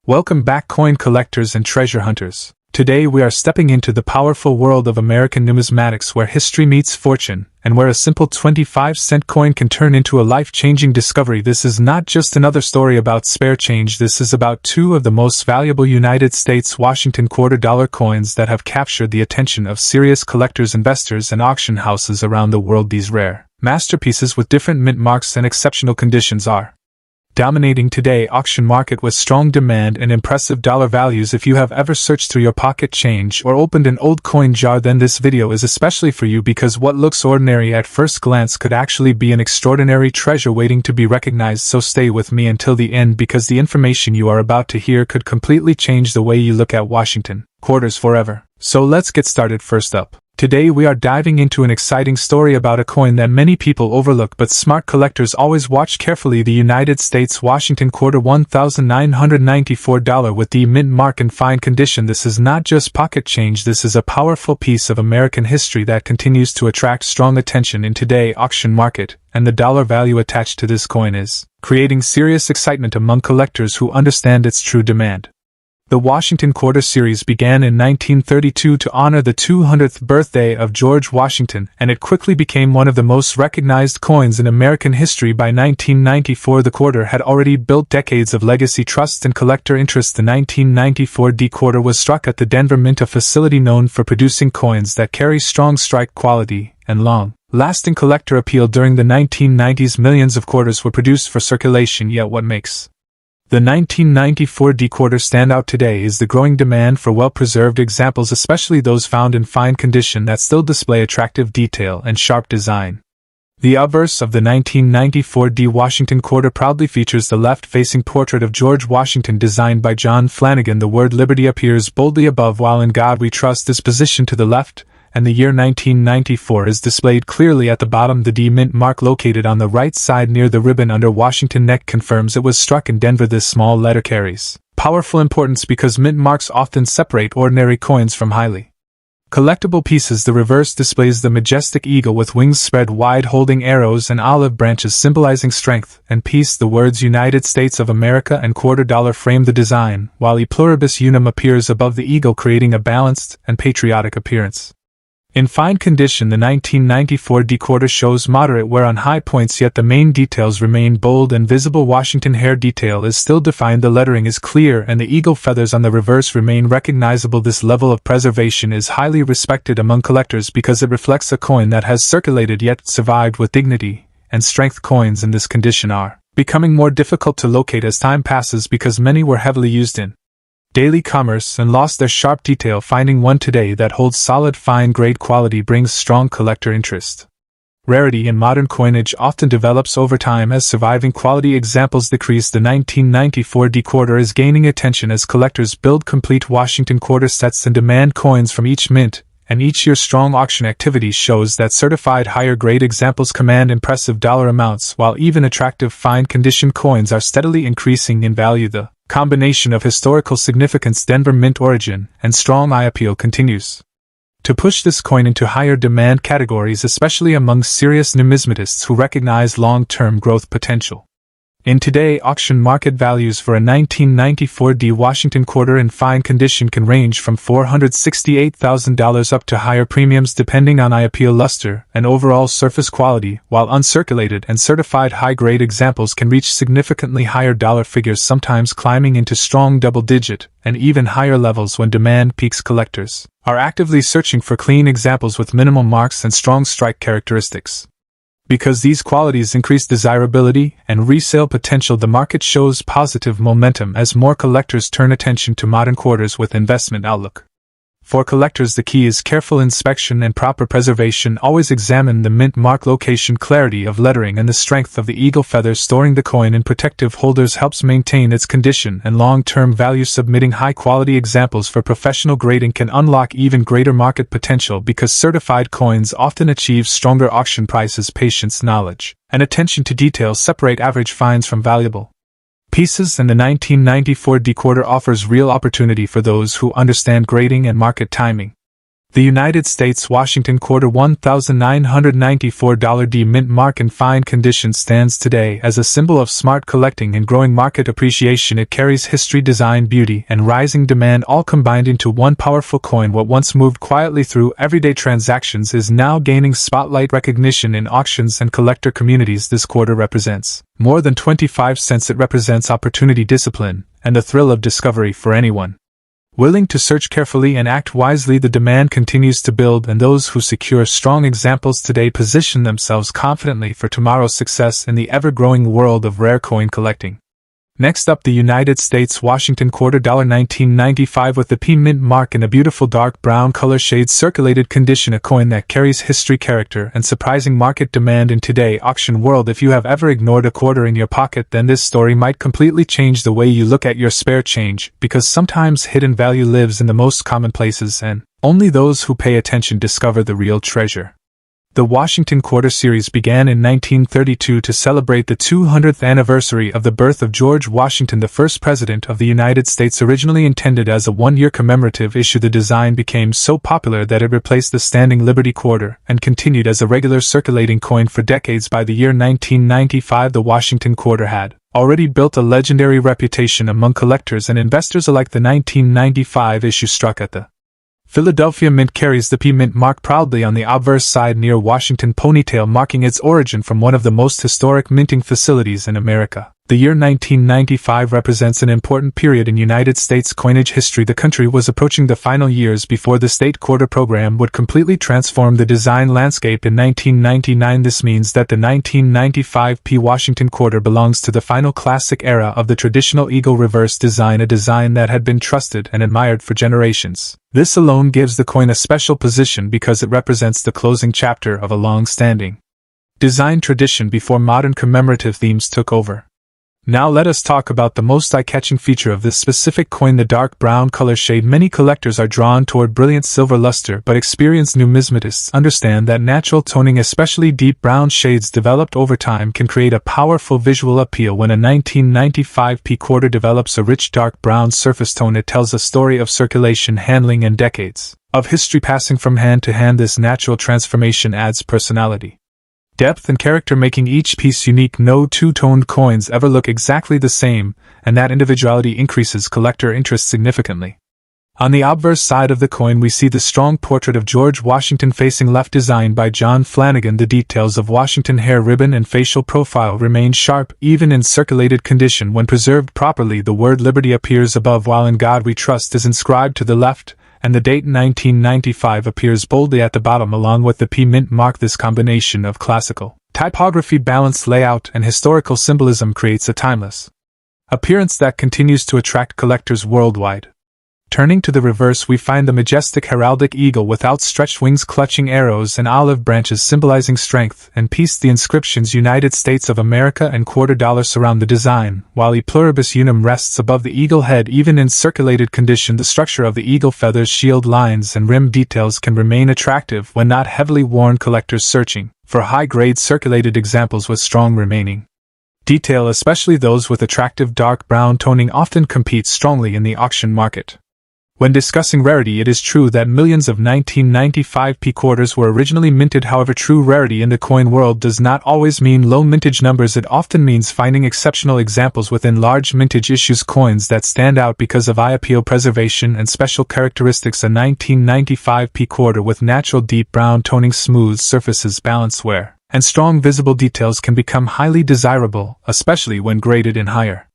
Welcome back, coin collectors and treasure hunters. Today we are stepping into the powerful world of American numismatics, where history meets fortune, and where a simple 25-cent coin can turn into a life-changing discovery. This is not just another story about spare change. This is about two of the most valuable United States Washington quarter-dollar coins that have captured the attention of serious collectors, investors, and auction houses around the world. These rare masterpieces with different mint marks and exceptional conditions are dominating today's auction market with strong demand and impressive dollar values. If you have ever searched through your pocket change or opened an old coin jar, then this video is especially for you, because what looks ordinary at first glance could actually be an extraordinary treasure waiting to be recognized. So stay with me until the end, because the information you are about to hear could completely change the way you look at Washington quarters forever. So let's get started. First up, today we are diving into an exciting story about a coin that many people overlook but smart collectors always watch carefully: the United States Washington quarter, $1,994 with the mint mark in fine condition. This is not just pocket change. This is a powerful piece of American history that continues to attract strong attention in today's auction market, and the dollar value attached to this coin is creating serious excitement among collectors who understand its true demand. The Washington Quarter series began in 1932 to honor the 200th birthday of George Washington, and it quickly became one of the most recognized coins in American history. By 1994, the quarter had already built decades of legacy, trust, and collector interest. The 1994 D quarter was struck at the Denver Mint, a facility known for producing coins that carry strong strike quality and long-lasting collector appeal. During the 1990s, millions of quarters were produced for circulation, yet what makes the 1994 D quarter stand out today is the growing demand for well-preserved examples, especially those found in fine condition that still display attractive detail and sharp design. The obverse of the 1994 D Washington quarter proudly features the left-facing portrait of George Washington designed by John Flanagan. The word Liberty appears boldly above, while In God We Trust is positioned to the left, and the year 1994 is displayed clearly at the bottom. The D mint mark located on the right side near the ribbon under Washington neck confirms it was struck in Denver. This small letter carries powerful importance because mint marks often separate ordinary coins from highly collectible pieces. The reverse displays the majestic eagle with wings spread wide holding arrows and olive branches symbolizing strength and peace. The words United States of America and quarter dollar frame the design, while E pluribus unum appears above the eagle, creating a balanced and patriotic appearance. In fine condition, the 1994 D quarter shows moderate wear on high points, yet the main details remain bold and visible. Washington hair detail is still defined, the lettering is clear, and the eagle feathers on the reverse remain recognizable. This level of preservation is highly respected among collectors because it reflects a coin that has circulated yet survived with dignity and strength. Coins in this condition are becoming more difficult to locate as time passes because many were heavily used in daily commerce and lost their sharp detail. Finding one today that holds solid fine-grade quality brings strong collector interest. Rarity in modern coinage often develops over time as surviving quality examples decrease. The 1994 D quarter is gaining attention as collectors build complete Washington quarter sets and demand coins from each mint, and each year's strong auction activity shows that certified higher-grade examples command impressive dollar amounts, while even attractive fine-condition coins are steadily increasing in value. The combination of historical significance, Denver Mint origin, and strong eye appeal continues to push this coin into higher demand categories, especially among serious numismatists who recognize long-term growth potential. In today's auction market, values for a 1994 D Washington quarter in fine condition can range from $468,000 up to higher premiums depending on eye appeal, luster, and overall surface quality, while uncirculated and certified high-grade examples can reach significantly higher dollar figures, sometimes climbing into strong double-digit and even higher levels when demand peaks. Collectors are actively searching for clean examples with minimal marks and strong strike characteristics. Because these qualities increase desirability and resale potential, the market shows positive momentum as more collectors turn attention to modern quarters with investment outlook. For collectors, the key is careful inspection and proper preservation. Always examine the mint mark location, clarity of lettering, and the strength of the eagle feathers. Storing the coin in protective holders helps maintain its condition and long-term value. Submitting high-quality examples for professional grading can unlock even greater market potential because certified coins often achieve stronger auction prices. Patience, knowledge, and attention to detail separate average finds from valuable pieces, and the 1994 D quarter offers real opportunity for those who understand grading and market timing. The United States Washington Quarter $1,994 mint mark in fine condition stands today as a symbol of smart collecting and growing market appreciation. It carries history, design, beauty, and rising demand all combined into one powerful coin. What once moved quietly through everyday transactions is now gaining spotlight recognition in auctions and collector communities. This quarter represents more than 25 cents. It represents opportunity, discipline, and the thrill of discovery for anyone willing to search carefully and act wisely. The demand continues to build, and those who secure strong examples today position themselves confidently for tomorrow's success in the ever-growing world of rare coin collecting. Next up, the United States Washington Quarter $1995 with the P mint mark in a beautiful dark brown color shade, circulated condition, a coin that carries history, character, and surprising market demand in today's auction world. If you have ever ignored a quarter in your pocket, then this story might completely change the way you look at your spare change, because sometimes hidden value lives in the most common places, and only those who pay attention discover the real treasure. The Washington Quarter series began in 1932 to celebrate the 200th anniversary of the birth of George Washington, the first President of the United States. Originally intended as a one-year commemorative issue, the design became so popular that it replaced the standing Liberty Quarter and continued as a regular circulating coin for decades. By the year 1995, the Washington Quarter had already built a legendary reputation among collectors and investors alike. The 1995 issue struck at the Philadelphia Mint carries the P mint mark proudly on the obverse side near Washington ponytail, marking its origin from one of the most historic minting facilities in America. The year 1995 represents an important period in United States coinage history. The country was approaching the final years before the state quarter program would completely transform the design landscape in 1999. This means that the 1995 P Washington Quarter belongs to the final classic era of the traditional eagle reverse design, a design that had been trusted and admired for generations. This alone gives the coin a special position because it represents the closing chapter of a long-standing design tradition before modern commemorative themes took over. Now let us talk about the most eye-catching feature of this specific coin, the dark brown color shade. Many collectors are drawn toward brilliant silver luster, but experienced numismatists understand that natural toning, especially deep brown shades developed over time, can create a powerful visual appeal. When a 1995 P quarter develops a rich dark brown surface tone, it tells a story of circulation, handling, and decades of history passing from hand to hand. This natural transformation adds personality, depth, and character, making each piece unique. No two-toned coins ever look exactly the same, and that individuality increases collector interest significantly. On the obverse side of the coin, we see the strong portrait of George Washington facing left, designed by John Flanagan. The details of Washington hair ribbon and facial profile remain sharp, even in circulated condition. When preserved properly, the word Liberty appears above, while In God We Trust is inscribed to the left, and the date 1995 appears boldly at the bottom along with the P mint mark. This combination of classical typography, balanced layout, and historical symbolism creates a timeless appearance that continues to attract collectors worldwide. Turning to the reverse, we find the majestic heraldic eagle with outstretched wings clutching arrows and olive branches symbolizing strength and peace. The inscriptions United States of America and quarter dollar surround the design, while E pluribus unum rests above the eagle head. Even in circulated condition, the structure of the eagle feathers, shield lines, and rim details can remain attractive when not heavily worn. Collectors searching for high-grade circulated examples with strong remaining detail, especially those with attractive dark brown toning, often compete strongly in the auction market. When discussing rarity, it is true that millions of 1995 P quarters were originally minted. However, true rarity in the coin world does not always mean low mintage numbers. It often means finding exceptional examples within large mintage issues, coins that stand out because of eye appeal, preservation, and special characteristics. A 1995 P quarter with natural deep brown toning, smooth surfaces, balanced wear, and strong visible details can become highly desirable, especially when graded in higher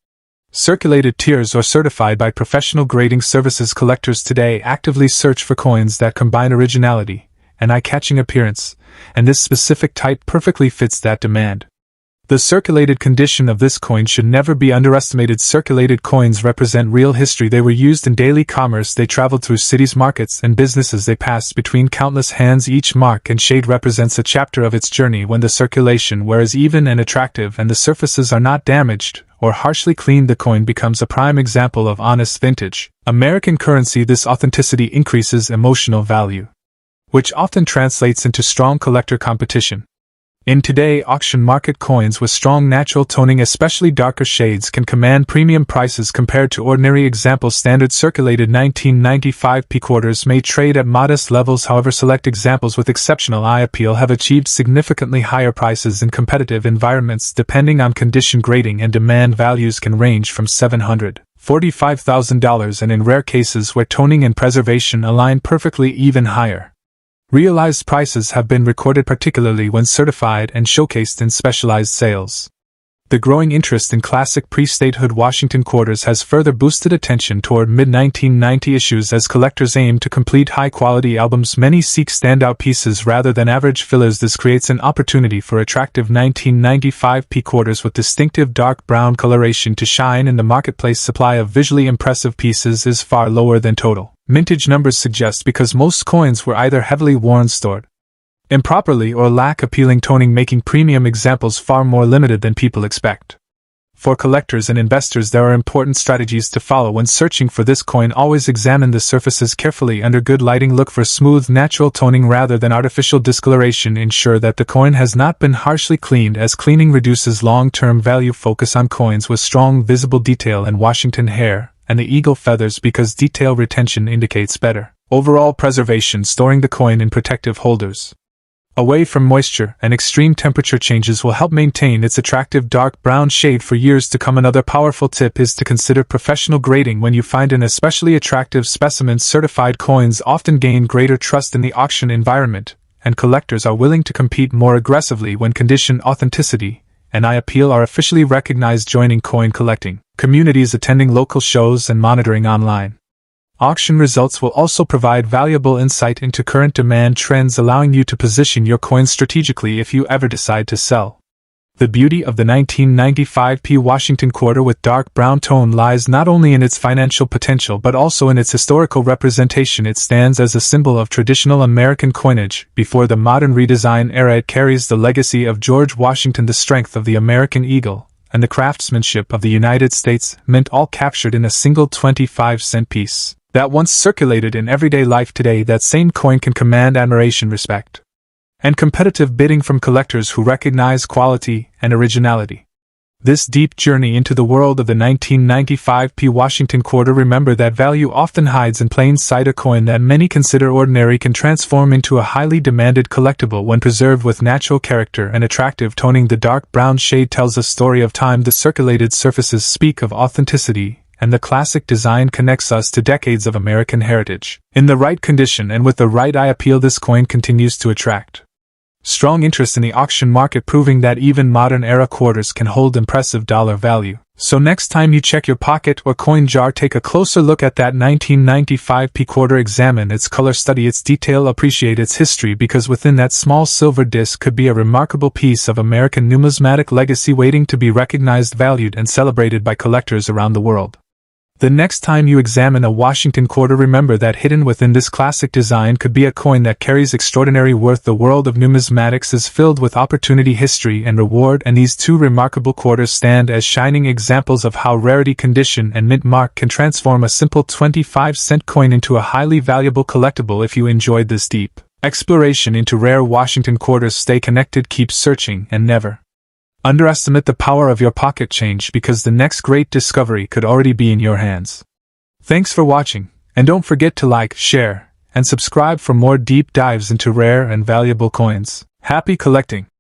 circulated tiers or certified by professional grading services. Collectors today actively search for coins that combine originality and eye-catching appearance, and this specific type perfectly fits that demand. The circulated condition of this coin should never be underestimated. Circulated coins represent real history. They were used in daily commerce. They traveled through cities, markets, and businesses. They passed between countless hands. Each mark and shade represents a chapter of its journey. When the circulation wear is even and attractive and the surfaces are not damaged or harshly cleaned, the coin becomes a prime example of honest vintage American currency. This authenticity increases emotional value, which often translates into strong collector competition. In today's auction market, coins with strong natural toning, especially darker shades, can command premium prices compared to ordinary examples. Standard circulated 1995 P quarters may trade at modest levels, however select examples with exceptional eye appeal have achieved significantly higher prices in competitive environments. Depending on condition, grading, and demand, values can range from $700,000 to $45,000 and in rare cases where toning and preservation align perfectly, even higher. Realized prices have been recorded, particularly when certified and showcased in specialized sales. The growing interest in classic pre-statehood Washington quarters has further boosted attention toward mid-1990 issues as collectors aim to complete high-quality albums. Many seek standout pieces rather than average fillers. This creates an opportunity for attractive 1995 P quarters with distinctive dark brown coloration to shine in the marketplace. Supply of visually impressive pieces is far lower than total mintage numbers suggest, because most coins were either heavily worn, stored improperly, or lack appealing toning, making premium examples far more limited than people expect. For collectors and investors, there are important strategies to follow when searching for this coin. Always examine the surfaces carefully under good lighting. Look for smooth, natural toning rather than artificial discoloration. Ensure that the coin has not been harshly cleaned, as cleaning reduces long-term value. Focus on coins with strong visible detail and Washington hair and the eagle feathers, because detail retention indicates better overall preservation. Storing the coin in protective holders away from moisture and extreme temperature changes will help maintain its attractive dark brown shade for years to come. Another powerful tip is to consider professional grading when you find an especially attractive specimen. Certified coins often gain greater trust in the auction environment, and collectors are willing to compete more aggressively when condition, authenticity, and eye appeal are officially recognized. Joining coin collecting communities, attending local shows, and monitoring online auction results will also provide valuable insight into current demand trends, allowing you to position your coins strategically if you ever decide to sell. The beauty of the 1995 P Washington quarter with dark brown tone lies not only in its financial potential but also in its historical representation. It stands as a symbol of traditional American coinage before the modern redesign era. It carries the legacy of George Washington, the strength of the American eagle, and the craftsmanship of the United States Mint, all captured in a single 25-cent piece that once circulated in everyday life. Today, that same coin can command admiration, respect, and competitive bidding from collectors who recognize quality and originality. This deep journey into the world of the 1995 P Washington quarter. Remember that value often hides in plain sight. A coin that many consider ordinary can transform into a highly demanded collectible when preserved with natural character and attractive toning. The dark brown shade tells a story of time. The circulated surfaces speak of authenticity, and the classic design connects us to decades of American heritage. In the right condition and with the right eye appeal, this coin continues to attract strong interest in the auction market, proving that even modern-era quarters can hold impressive dollar value. So next time you check your pocket or coin jar, take a closer look at that 1995 P quarter. Examine its color, study its detail, appreciate its history, because within that small silver disc could be a remarkable piece of American numismatic legacy waiting to be recognized, valued, and celebrated by collectors around the world. The next time you examine a Washington quarter, remember that hidden within this classic design could be a coin that carries extraordinary worth. The world of numismatics is filled with opportunity, history, and reward, and these two remarkable quarters stand as shining examples of how rarity, condition, and mint mark can transform a simple 25-cent coin into a highly valuable collectible. If you enjoyed this deep exploration into rare Washington quarters, stay connected, keep searching, and never underestimate the power of your pocket change, because the next great discovery could already be in your hands. Thanks for watching, and don't forget to like, share, and subscribe for more deep dives into rare and valuable coins. Happy collecting!